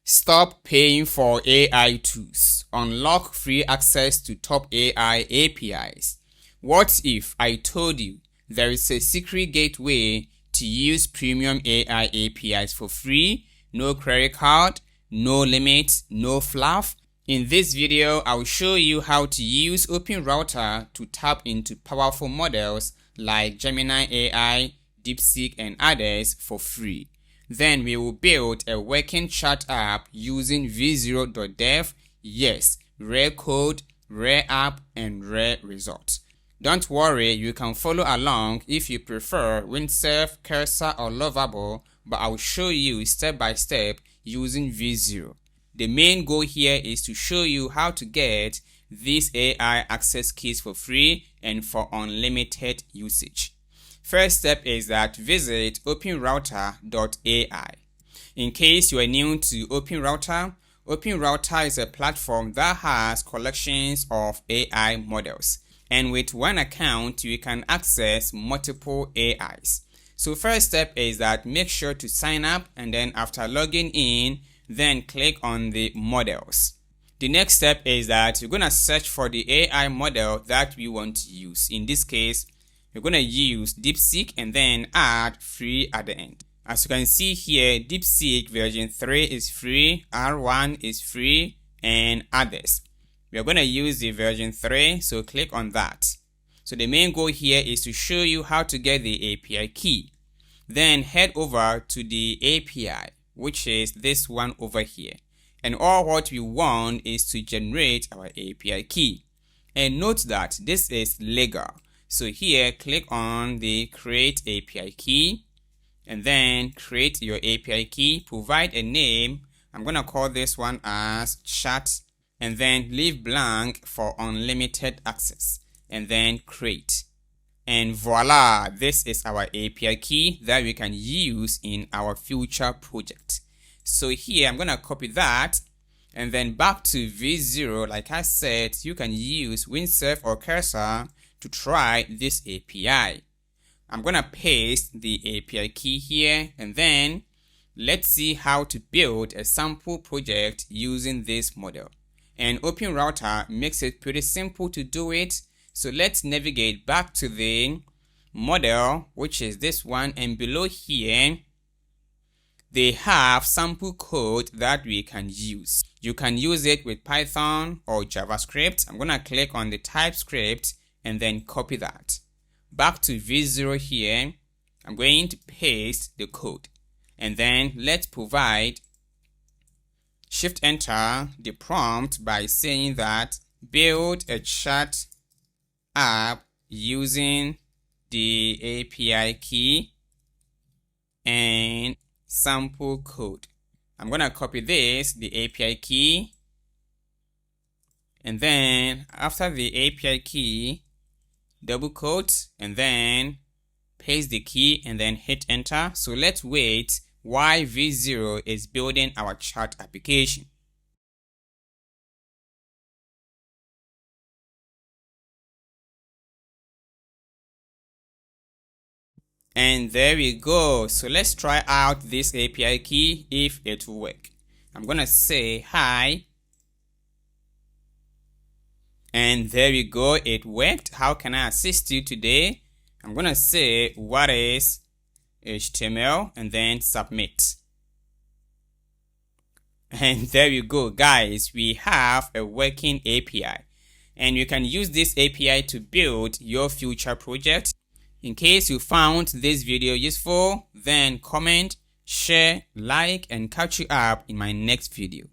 Stop paying for AI tools. Unlock free access to top AI APIs. What if I told you there is a secret gateway to use premium AI APIs for free? No credit card, no limits, no fluff. In this video, I will show you how to use OpenRouter to tap into powerful models like Gemini AI, DeepSeek, and others for free. Then we will build a working chat app using v0.dev. Yes, rare code, rare app, and rare results. Don't worry, you can follow along if you prefer Windsurf, Cursor, or Lovable, but I will show you step by step using v0. The main goal here is to show you how to get these AI access keys for free and for unlimited usage. First step is that visit OpenRouter.ai. In case you are new to OpenRouter, OpenRouter is a platform that has collections of AI models. And with one account, you can access multiple AIs. So first step is that make sure to sign up, and then after logging in, then click on the models. The next step is that you're going to search for the AI model that we want to use. In this case, you're going to use DeepSeek and then add free at the end. As you can see here, DeepSeek version 3 is free, R1 is free, and others. We are going to use the version 3, so click on that. So the main goal here is to show you how to get the API key. Then head over to the API, which is this one over here. And all what we want is to generate our API key. And note that this is legal. So here, click on the create API key and then create your API key. Provide a name. I'm going to call this one as chat and then leave blank for unlimited access and then create. And voila, this is our API key that we can use in our future project. So here, I'm going to copy that and then back to v0. Like I said, you can use Windsurf or Cursor to try this API. I'm going to paste the API key here and then let's see how to build a sample project using this model. And OpenRouter makes it pretty simple to do it. So let's navigate back to the model, which is this one, and below here they have sample code that we can use. You can use it with Python or JavaScript. I'm going to click on the TypeScript and then copy that. Back to v0 here, I'm going to paste the code. And then let's provide Shift Enter the prompt by saying that build a chat app using the API key and sample code. I'm going to copy this, the API key. And then after the API key, double quote and then paste the key and then hit enter. So let's wait while v0 is building our chat application. And there we go. So let's try out this API key if it will work. I'm gonna say hi. And there we go, it worked. How can I assist you today? I'm going to say what is HTML and then submit. And there you go, guys. We have a working API. And you can use this API to build your future project. In case you found this video useful, then comment, share, like, and catch you up in my next video.